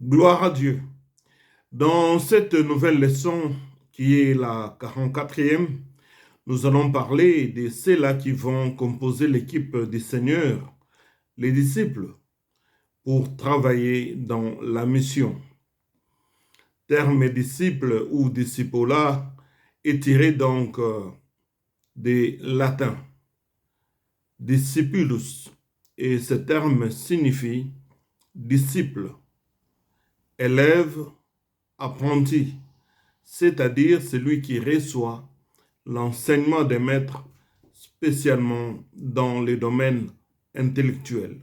Gloire à Dieu. Dans cette nouvelle leçon, qui est la 44e, nous allons parler de ceux-là qui vont composer l'équipe des Seigneurs, les disciples, pour travailler dans la mission. Terme disciple ou discipola est tiré donc des latins, discipulus, et ce terme signifie disciple, élève, apprenti, c'est-à-dire celui qui reçoit l'enseignement des maîtres, spécialement dans les domaines intellectuels.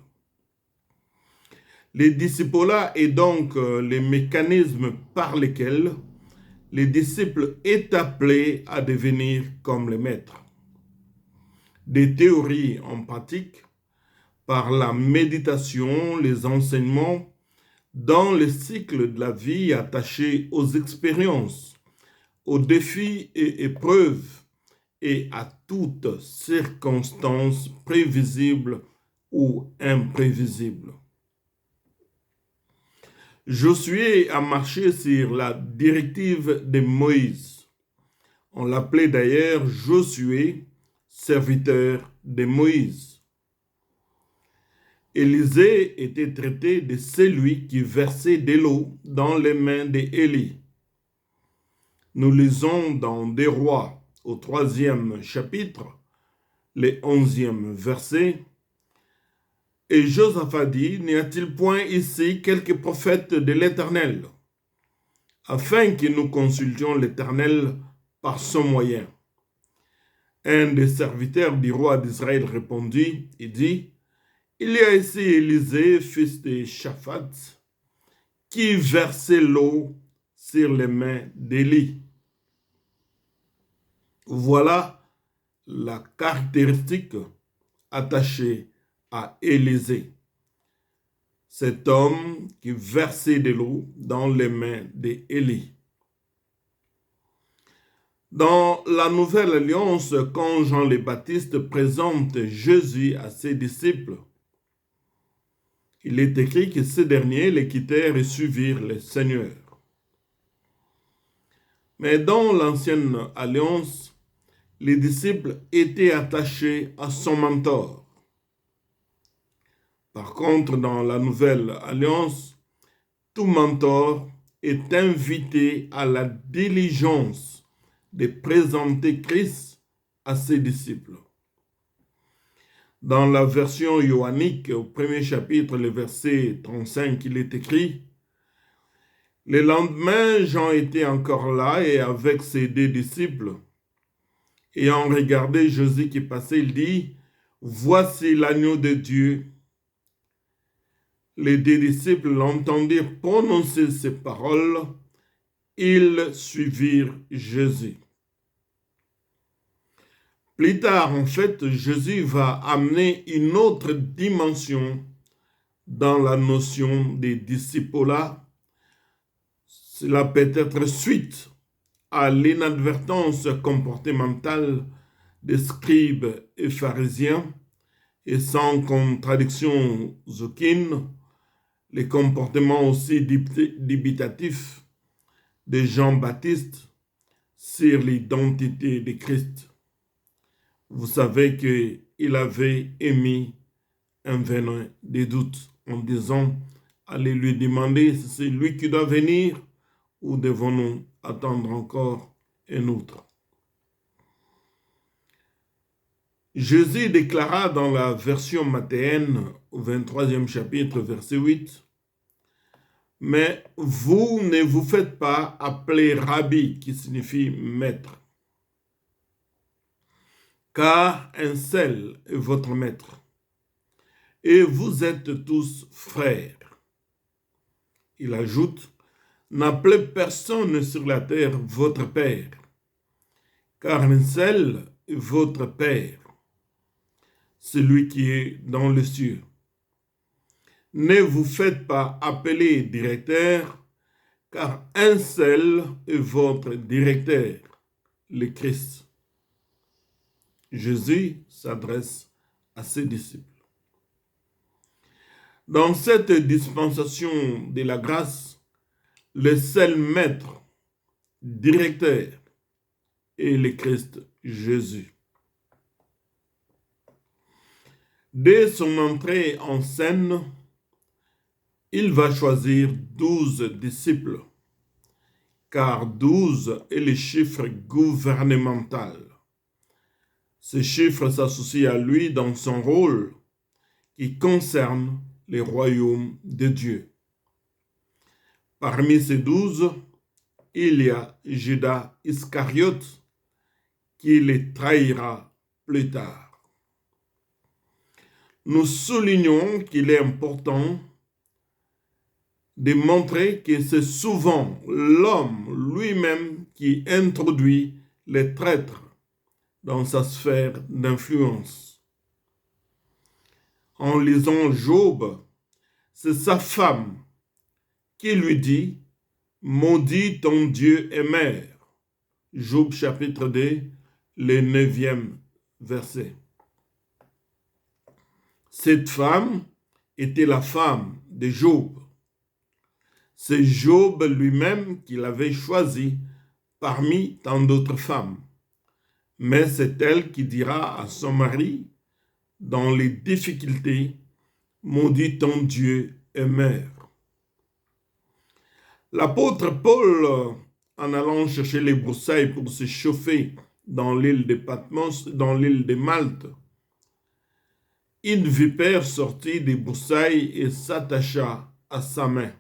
Les discipolats est donc les mécanismes par lesquels les disciples est appelé à devenir comme les maîtres. Des théories en pratique, par la méditation, les enseignements, dans le cycle de la vie attaché aux expériences, aux défis et épreuves et à toutes circonstances prévisibles ou imprévisibles. Josué a marché sur la directive de Moïse. On l'appelait d'ailleurs Josué, serviteur de Moïse. Élisée était traité de celui qui versait de l'eau dans les mains d'Élie. Nous lisons dans Des Rois, au 3e chapitre, le 11e verset. Et Josaphat dit, n'y a-t-il point ici quelques prophètes de l'Éternel, afin que nous consultions l'Éternel par son moyen? Un des serviteurs du roi d'Israël répondit et dit, il y a ici Élisée, fils de Shaphat, qui versait l'eau sur les mains d'Élie. Voilà la caractéristique attachée à Élisée, cet homme qui versait de l'eau dans les mains d'Élie. Dans la Nouvelle Alliance, quand Jean le Baptiste présente Jésus à ses disciples, il est écrit que ces derniers les quittèrent et suivirent le Seigneur. Mais dans l'Ancienne Alliance, les disciples étaient attachés à son mentor. Par contre, dans la Nouvelle Alliance, tout mentor est invité à la diligence de présenter Christ à ses disciples. Dans la version johannique, au 1er chapitre, le verset 35, il est écrit, « Le lendemain, Jean était encore là et avec ses 2 disciples. Ayant regardé Jésus qui passait, il dit, « Voici l'agneau de Dieu. » Les 2 disciples l'entendirent prononcer ces paroles. Ils suivirent Jésus. Plus tard, en fait, Jésus va amener une autre dimension dans la notion des discipolats. Cela peut être suite à l'inadvertance comportementale des scribes et pharisiens et sans contradiction aucune, les comportements aussi dubitatifs de Jean-Baptiste sur l'identité de Christ. Vous savez qu'il avait émis un venin de doute en disant, allez lui demander si c'est lui qui doit venir ou devons-nous attendre encore un autre. Jésus déclara dans la version mathéenne au 23e chapitre, verset 8, « Mais vous ne vous faites pas appeler Rabbi, qui signifie maître, car un seul est votre maître, et vous êtes tous frères. » Il ajoute, « N'appelez personne sur la terre votre père, car un seul est votre Père, celui qui est dans les cieux. Ne vous faites pas appeler directeur, car un seul est votre directeur, le Christ. » Jésus s'adresse à ses disciples. Dans cette dispensation de la grâce, le seul maître, directeur est le Christ Jésus. Dès son entrée en scène, il va choisir 12 disciples, car 12 est le chiffre gouvernemental. Ce chiffre s'associe à lui dans son rôle qui concerne le royaume de Dieu. Parmi ces 12, il y a Judas Iscariote qui les trahira plus tard. Nous soulignons qu'il est important de montrer que c'est souvent l'homme lui-même qui introduit les traîtres dans sa sphère d'influence. En lisant Job, c'est sa femme qui lui dit « Maudit ton Dieu et mère ». Job chapitre 2, le 9e verset. Cette femme était la femme de Job. C'est Job lui-même qui l'avait choisie parmi tant d'autres femmes. Mais c'est elle qui dira à son mari, dans les difficultés, « Maudit ton Dieu et mère ». L'apôtre Paul, en allant chercher les broussailles pour se chauffer dans l'île de Patmos, dans l'île de Malte, une vipère sortit des broussailles et s'attacha à sa main.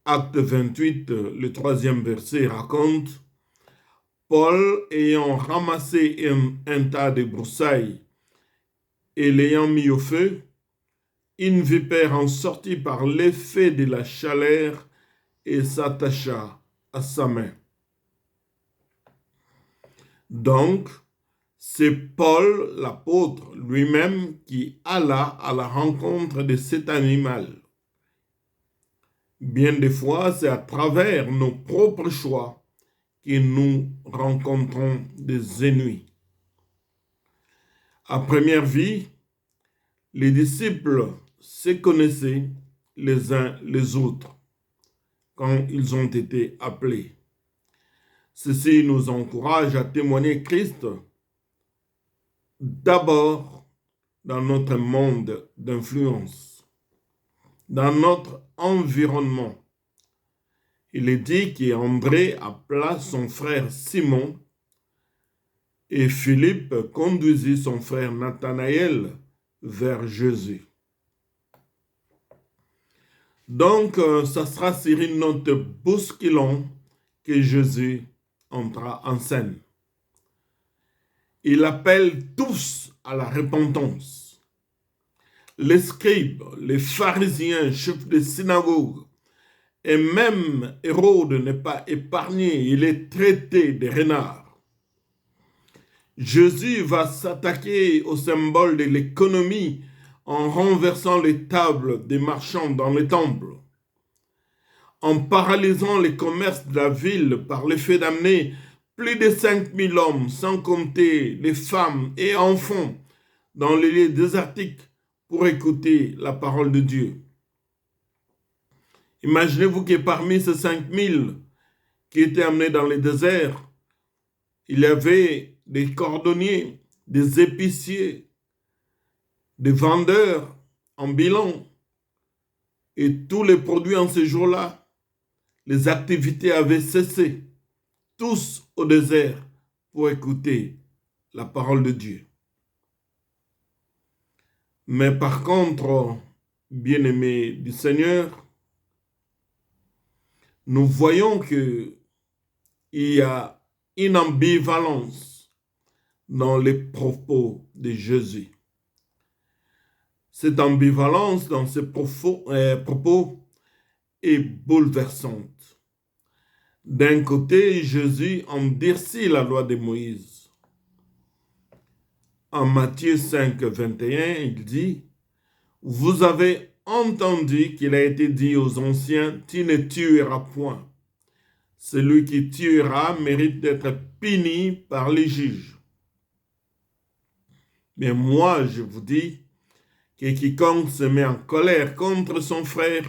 Acte 28, le 3e verset raconte « Paul, ayant ramassé un tas de broussailles et l'ayant mis au feu, une vipère en sortit par l'effet de la chaleur et s'attacha à sa main. » Donc, c'est Paul, l'apôtre lui-même, qui alla à la rencontre de cet animal. Bien des fois, c'est à travers nos propres choix que nous rencontrons des ennemis. À première vue, les disciples se connaissaient les uns les autres quand ils ont été appelés. Ceci nous encourage à témoigner Christ d'abord dans notre monde d'influence, dans notre environnement. Il est dit qu'André appela son frère Simon et Philippe conduisit son frère Nathanaël vers Jésus. Donc, ça sera sur une note bousculante que Jésus entra en scène. Il appelle tous à la repentance. Les scribes, les pharisiens, chefs de synagogue, et même Hérode n'est pas épargné, il est traité de renard. Jésus va s'attaquer au symbole de l'économie en renversant les tables des marchands dans les temples, en paralysant les commerces de la ville par le fait d'amener plus de 5000 hommes, sans compter les femmes et enfants, dans les lieux désertiques pour écouter la parole de Dieu. Imaginez-vous que parmi ces 5000 qui étaient amenés dans le désert, il y avait des cordonniers, des épiciers, des vendeurs ambulants et tous les produits en ce jour-là, les activités avaient cessé, tous au désert pour écouter la parole de Dieu. Mais par contre, bien-aimés du Seigneur, nous voyons qu'il y a une ambivalence dans les propos de Jésus. Cette ambivalence dans ses propos est bouleversante. D'un côté, Jésus endurcit la loi de Moïse. En Matthieu 5, 21, il dit « Vous avez entendu qu'il a été dit aux anciens, tu ne tueras point. Celui qui tuera mérite d'être puni par les juges. Mais moi, je vous dis que quiconque se met en colère contre son frère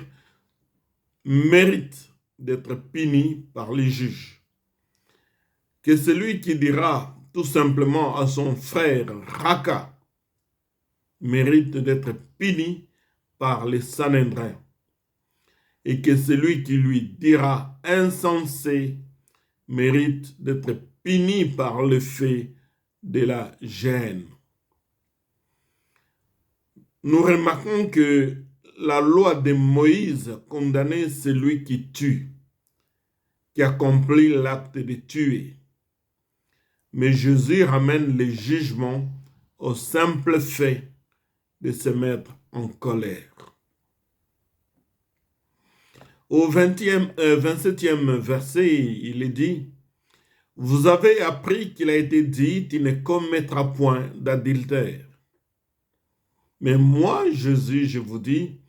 mérite d'être puni par les juges. Que celui qui dira tout simplement à son frère Raka mérite d'être puni par les Sanhédrins. Et que celui qui lui dira insensé mérite d'être puni par le fait de la gêne. Nous remarquons que la loi de Moïse condamnait celui qui tue, qui accomplit l'acte de tuer. Mais Jésus ramène le jugement au simple fait de se mettre en colère. Au 27e verset, il est dit, « Vous avez appris qu'il a été dit, tu ne commettras point d'adultère. Mais moi, Jésus, je vous dis,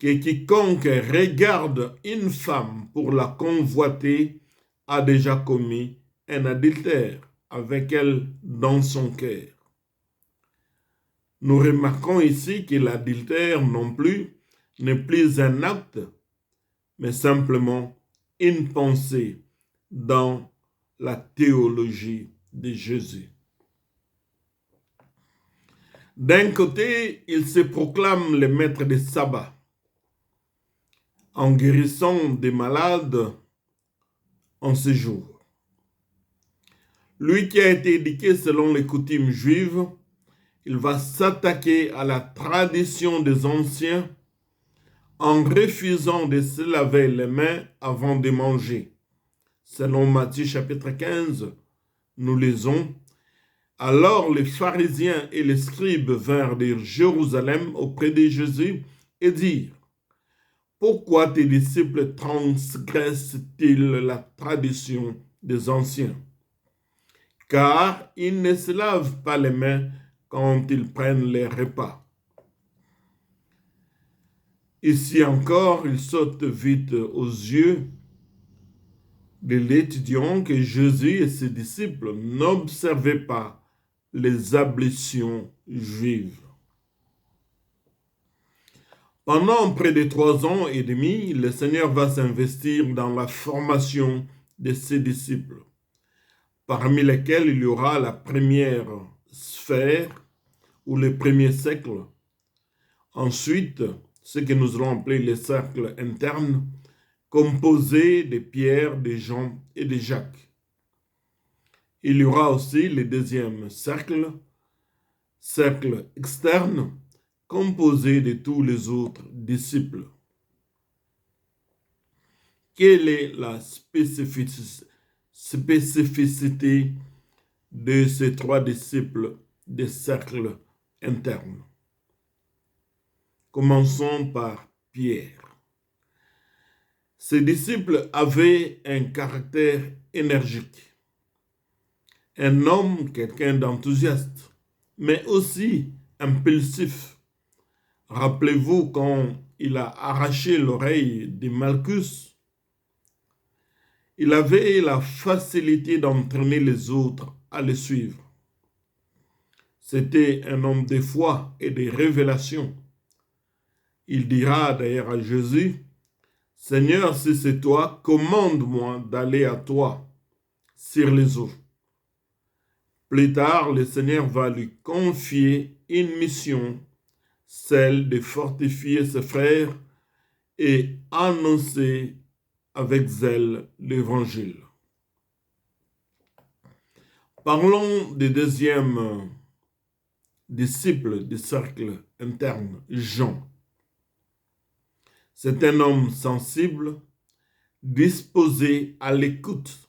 que quiconque regarde une femme pour la convoiter a déjà commis un adultère avec elle dans son cœur. » Nous remarquons ici que l'adultère non plus n'est plus un acte, mais simplement une pensée dans la théologie de Jésus. D'un côté, il se proclame le maître des sabbats, en guérissant des malades en ce jour. Lui qui a été éduqué selon les coutumes juives, il va s'attaquer à la tradition des anciens en refusant de se laver les mains avant de manger. Selon Matthieu chapitre 15, nous lisons, « Alors les pharisiens et les scribes vinrent de Jérusalem auprès de Jésus et dirent, « Pourquoi tes disciples transgressent-ils la tradition des anciens? Car ils ne se lavent pas les mains quand ils prennent les repas. » Ici encore, il saute vite aux yeux de l'étudiant que Jésus et ses disciples n'observaient pas les ablutions juives. Pendant près de 3 ans et demi, le Seigneur va s'investir dans la formation de ses disciples, parmi lesquels il y aura la première sphère ou le premier cercle. Ensuite, ce que nous allons appeler les cercles internes, composés de Pierre, de Jean et de Jacques. Il y aura aussi le deuxième cercle externe, composé de tous les autres disciples. Quelle est la spécificité de ces 3 disciples des cercles internes? Commençons par Pierre. Ces disciples avaient un caractère énergique, un homme, quelqu'un d'enthousiaste, mais aussi impulsif. Rappelez-vous quand il a arraché l'oreille de Malchus, il avait la facilité d'entraîner les autres à le suivre. C'était un homme de foi et de révélation. Il dira d'ailleurs à Jésus, « Seigneur, si c'est toi, commande-moi d'aller à toi sur les eaux. » Plus tard, le Seigneur va lui confier une mission, celle de fortifier ses frères et annoncer avec zèle l'évangile. Parlons du deuxième disciple du cercle interne, Jean. C'est un homme sensible, disposé à l'écoute,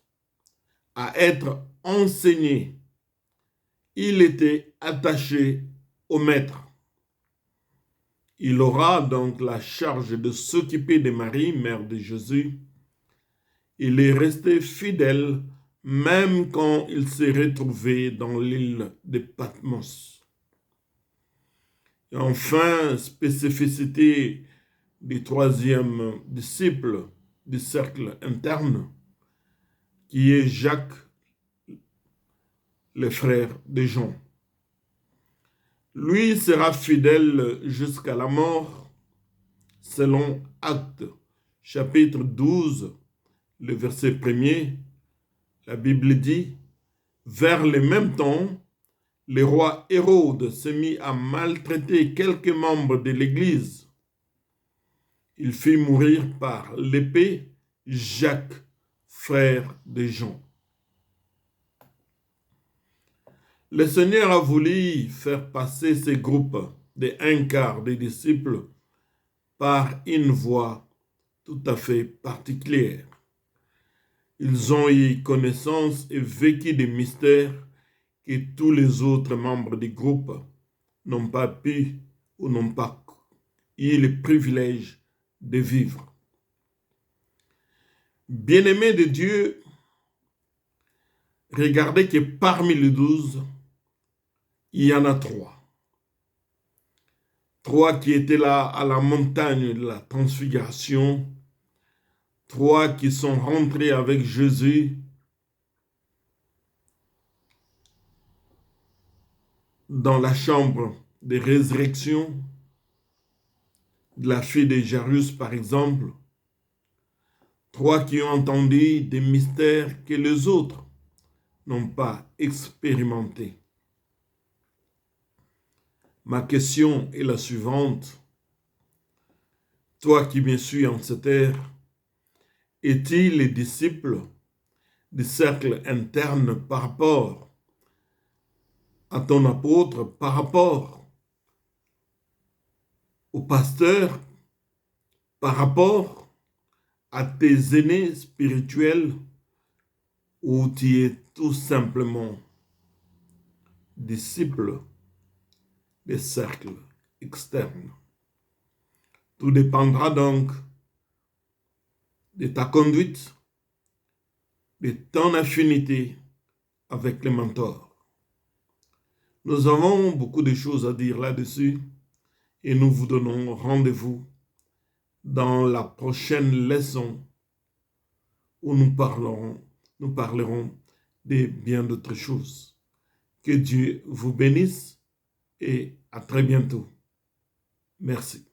à être enseigné. Il était attaché au maître. Il aura donc la charge de s'occuper de Marie, mère de Jésus. Il est resté fidèle même quand il s'est retrouvé dans l'île de Patmos. Et enfin, spécificité du 3e disciple du cercle interne, qui est Jacques, le frère de Jean. Lui sera fidèle jusqu'à la mort, selon Actes, chapitre 12, le verset 1er. La Bible dit, vers le même temps, le roi Hérode se mit à maltraiter quelques membres de l'Église. Il fit mourir par l'épée Jacques, frère de Jean. Le Seigneur a voulu faire passer ce groupe de un quart des disciples par une voie tout à fait particulière. Ils ont eu connaissance et vécu des mystères que tous les autres membres du groupe n'ont pas pu ou n'ont pas eu le privilège de vivre. Bien-aimés de Dieu, regardez que parmi les 12, il y en a 3. 3 qui étaient là à la montagne de la transfiguration, 3 qui sont rentrés avec Jésus dans la chambre de résurrection de la fille de Jairus, par exemple. 3 qui ont entendu des mystères que les autres n'ont pas expérimentés. Ma question est la suivante. Toi qui me suis en cette ère, es-tu le disciple du cercle interne par rapport à ton apôtre, par rapport au pasteur, par rapport à tes aînés spirituels, ou tu es tout simplement disciple des cercles externes? Tout dépendra donc de ta conduite, de ton affinité avec les mentors. Nous avons beaucoup de choses à dire là-dessus et nous vous donnons rendez-vous dans la prochaine leçon où nous parlerons de bien d'autres choses. Que Dieu vous bénisse et à très bientôt. Merci.